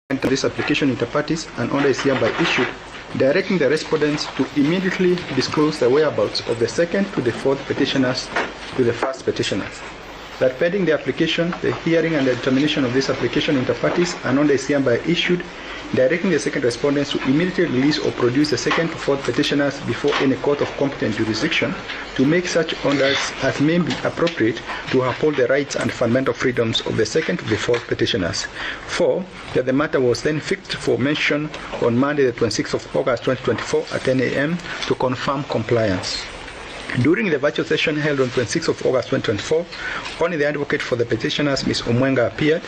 this application inter partes, an order is hereby issued directing the respondents to immediately disclose the whereabouts of the second to the fourth petitioners to the first petitioners. That pending the application, the hearing and the determination of this application inter partes, an order is hereby issued directing the second respondents to immediately release or produce the second to fourth petitioners before any court of competent jurisdiction to make such orders as may be appropriate to uphold the rights and fundamental freedoms of the second to the fourth petitioners. 4. That the matter was then fixed for mention on Monday the 26th of August 2024 at 10 a.m. to confirm compliance. During the virtual session held on 26th of August 2024, only the advocate for the petitioners, Ms. Omwenga, appeared.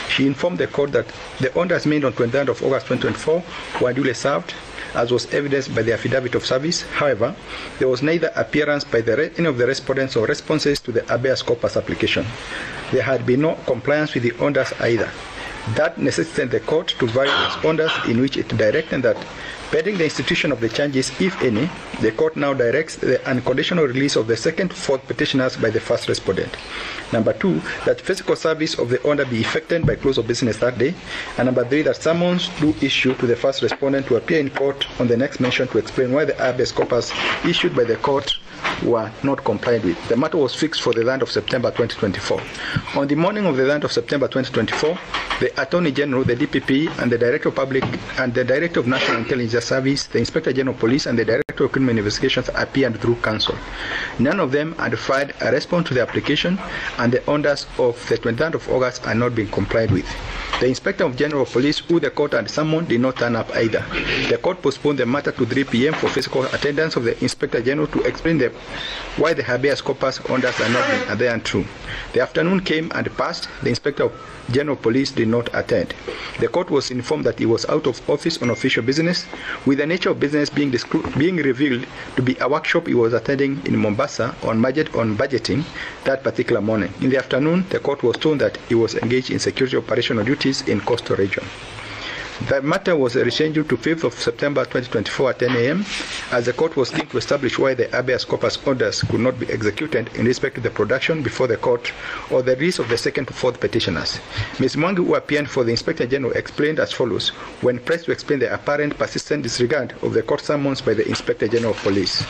She informed the court that the orders made on 23rd of August 2024 were duly served, as was evidenced by the affidavit of service. However, there was neither appearance by any of the respondents or responses to the habeas corpus application. There had been no compliance with the orders either. That necessitated the court to vary its orders, in which it directed that pending the institution of the charges, if any, the court now directs the unconditional release of the second to fourth petitioners by the first respondent. Number 2, that physical service of the order be effected by close of business that day. And number 3, that summons do issue to the first respondent to appear in court on the next mention to explain why the habeas corpus issued by the court were not complied with. The matter was fixed for the 9th of September 2024. On the morning of the 9th of September 2024, the Attorney General, the DPP, and the Director of Public and the Director of National Intelligence Service, the Inspector General of Police, and the Director of Criminal Investigations appeared through counsel. None of them had filed a response to the application, and the orders of the 23rd of August are not being complied with. The Inspector General of Police, who the court had summoned, did not turn up either. The court postponed the matter to 3 p.m. for physical attendance of the Inspector General to explain why the habeas corpus orders are not being adhered to. The afternoon came and passed. The Inspector General of Police did not attend. The court was informed that he was out of office on official business, with the nature of business being revealed to be a workshop he was attending in Mombasa on budgeting that particular morning. In the afternoon, the court was told that he was engaged in security operational duties in coastal region. The matter was rescheduled to 5th of September 2024 at 10 a.m. as the court was keen to establish why the habeas corpus orders could not be executed in respect to the production before the court or the release of the second to fourth petitioners. Ms. Mwangi, who appeared for the Inspector General, explained as follows when pressed to explain the apparent persistent disregard of the court summons by the Inspector General of Police.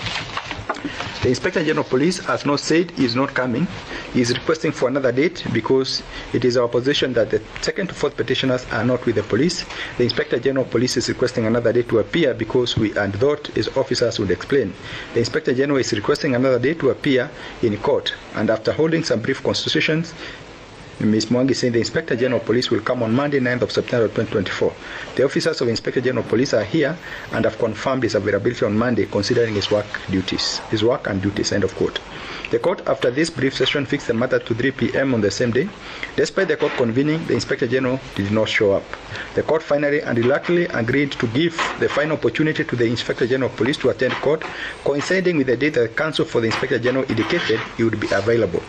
The Inspector General of Police has not said he is not coming. He is requesting for another date because it is our position that the second to fourth petitioners are not with the police. The Inspector General of Police is requesting another date to appear because we had thought his officers would explain. The Inspector General is requesting another date to appear in court, and after holding some brief consultations, Ms. Mwangi saying the Inspector General of Police will come on Monday, 9th of September 2024. The officers of Inspector General of Police are here and have confirmed his availability on Monday, considering his work and duties, end of quote. The court, after this brief session, fixed the matter to 3 p.m. on the same day. Despite the court convening, the Inspector General did not show up. The court finally and reluctantly agreed to give the final opportunity to the Inspector General of Police to attend court, coinciding with the date that counsel for the Inspector General indicated he would be available.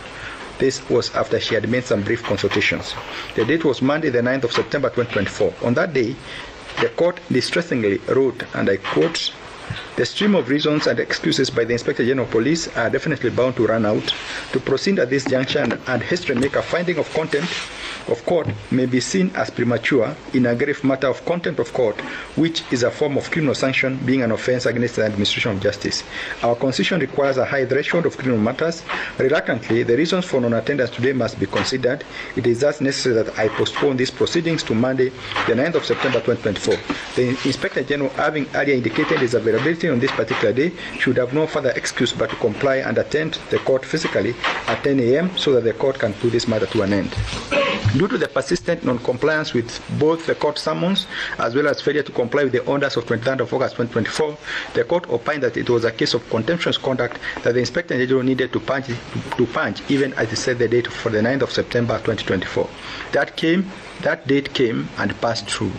This was after she had made some brief consultations. The date was Monday, the 9th of September 2024. On that day, the court distressingly wrote, and I quote, "The stream of reasons and excuses by the Inspector General of Police are definitely bound to run out. To proceed at this juncture and history make a finding of contempt of court may be seen as premature in a grave matter of contempt of court, which is a form of criminal sanction, being an offense against the administration of justice. Our constitution requires a high threshold of criminal matters. Reluctantly, the reasons for non-attendance today must be considered. It is thus necessary that I postpone these proceedings to Monday, the 9th of September 2024. The Inspector General, having earlier indicated his availability on this particular day, should have no further excuse but to comply and attend the court physically at 10 a.m. so that the court can put this matter to an end." Due to the persistent non-compliance with both the court summons as well as failure to comply with the orders of 23rd of August 2024, the court opined that it was a case of contemptuous conduct that the Inspector General needed to punch even as he set the date for the 9th of September 2024. That date came and passed through.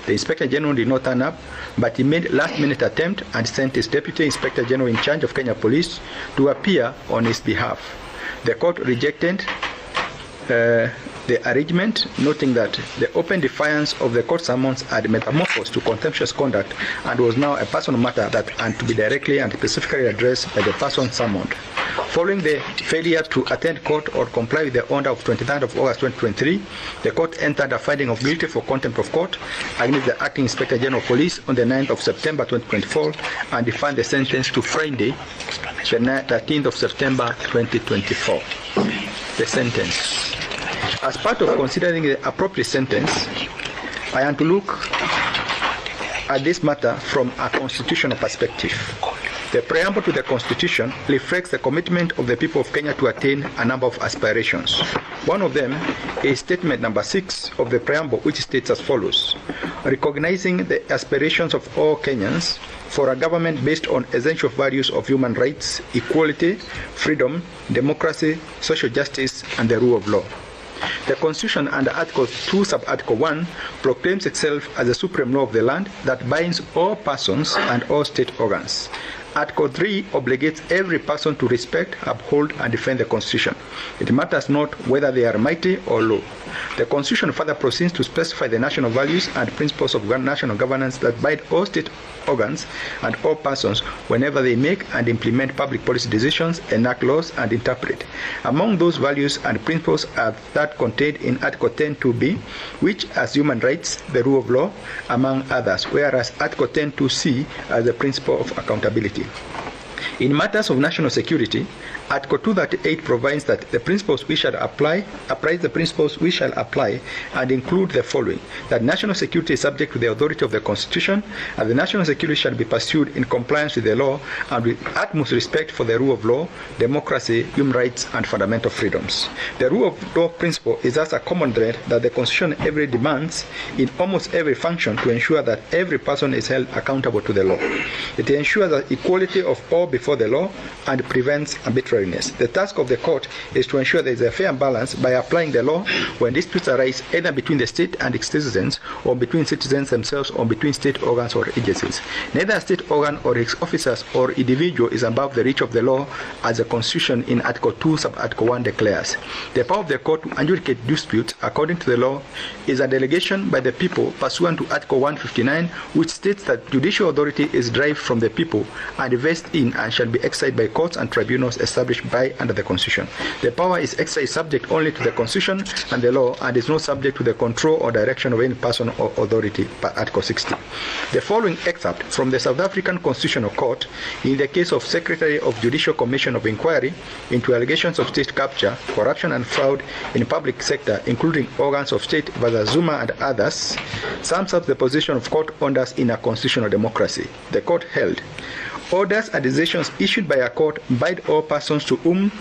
The Inspector General did not turn up, but he made last-minute attempt and sent his Deputy Inspector General in charge of Kenya Police to appear on his behalf. The court rejected the arrangement, noting that the open defiance of the court summons had metamorphosed to contemptuous conduct and was now a personal matter that had to be directly and specifically addressed by the person summoned. Following the failure to attend court or comply with the order of 23rd of August 2023, the court entered a finding of guilty for contempt of court against the Acting Inspector General of Police on the 9th of September 2024 and defined the sentence to Friday, the 13th of September 2024. The sentence. As part of considering the appropriate sentence, I am to look at this matter from a constitutional perspective. The preamble to the Constitution reflects the commitment of the people of Kenya to attain a number of aspirations. One of them is statement number 6 of the preamble, which states as follows: recognizing the aspirations of all Kenyans for a government based on essential values of human rights, equality, freedom, democracy, social justice, and the rule of law. The Constitution under Article 2, Sub-Article 1, proclaims itself as the supreme law of the land that binds all persons and all state organs. Article 3 obligates every person to respect, uphold, and defend the Constitution. It matters not whether they are mighty or low. The Constitution further proceeds to specify the national values and principles of national governance that bind all state organs and all persons whenever they make and implement public policy decisions, enact laws, and interpret. Among those values and principles are that contained in Article 10(2)(b), which as human rights, the rule of law, among others, whereas Article 10(2)(c) as the principle of accountability. In matters of national security, Article 238 provides that the principles we shall apply and include the following: that national security is subject to the authority of the Constitution, and the national security shall be pursued in compliance with the law and with utmost respect for the rule of law, democracy, human rights, and fundamental freedoms. The rule of law principle is thus a common thread that the Constitution every demands in almost every function to ensure that every person is held accountable to the law. It ensures the equality of all before the law and prevents arbitrariness. The task of the court is to ensure there is a fair balance by applying the law when disputes arise either between the state and its citizens, or between citizens themselves, or between state organs or agencies. Neither a state organ or its officers or individual is above the reach of the law, as the Constitution in Article 2, Sub-Article 1 declares. The power of the court to adjudicate disputes according to the law is a delegation by the people pursuant to Article 159, which states that judicial authority is derived from the people and vested in and shall be exercised by courts and tribunals established by under the Constitution. The power is exercised subject only to the Constitution and the law, and is not subject to the control or direction of any person or authority by Article 60. The following excerpt from the South African Constitutional Court in the case of Secretary of Judicial Commission of Inquiry into allegations of state capture, corruption, and fraud in public sector, including organs of state versus Zuma and others, sums up the position of court orders in a constitutional democracy. The court held: orders and decisions issued by a court bind all persons to whom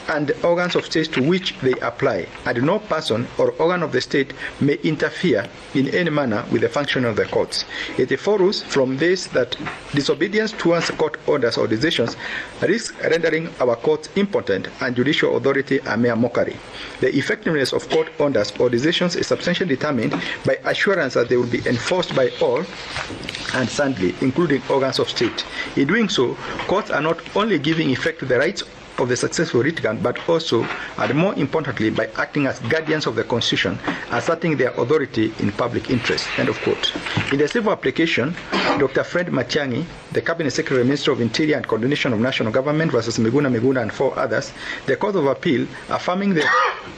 and organs of state to which they apply, and no person or organ of the state may interfere in any manner with the function of the courts. It follows from this that disobedience towards court orders or decisions risks rendering our courts impotent and judicial authority a mere mockery. The effectiveness of court orders or decisions is substantially determined by assurance that they will be enforced by all and soundly, including organs of state. In doing so, courts are not only giving effect to the rights of the successful litigant, but also, and more importantly, by acting as guardians of the Constitution, asserting their authority in public interest. End of quote. In the civil application, Dr. Fred Matiang'i, the Cabinet Secretary, Minister of Interior and Coordination of National Government versus Miguna and 4 others, the Court of Appeal, affirming the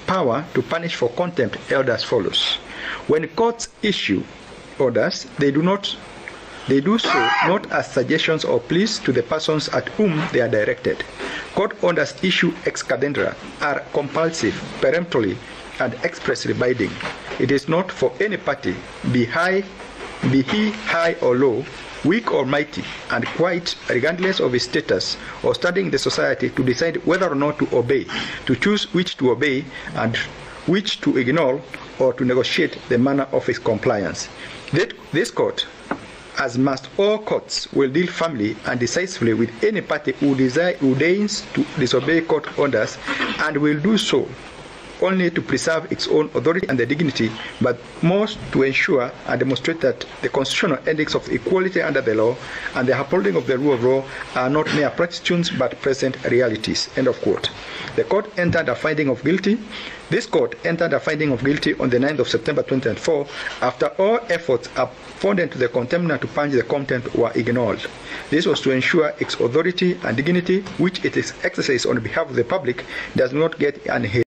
power to punish for contempt, held as follows: when courts issue orders, they do so not as suggestions or pleas to the persons at whom they are directed. Court orders issued ex cathedra are compulsive, peremptory, and expressly binding. It is not for any party, be he high or low, weak or mighty, and quite regardless of his status or standing in the society, to decide whether or not to obey, to choose which to obey and which to ignore, or to negotiate the manner of its compliance. This court, as must all courts, will deal firmly and decisively with any party who deigns to disobey court orders, and will do so only to preserve its own authority and the dignity, but more to ensure and demonstrate that the constitutional ethics of equality under the law and the upholding of the rule of law are not mere platitudes but present realities. End of quote. The court entered a finding of guilty. This court entered a finding of guilty on the 9th of September 2004 after all efforts afforded to the contender to purge the contempt were ignored. This was to ensure its authority and dignity, which it is exercised on behalf of the public, does not get unheld.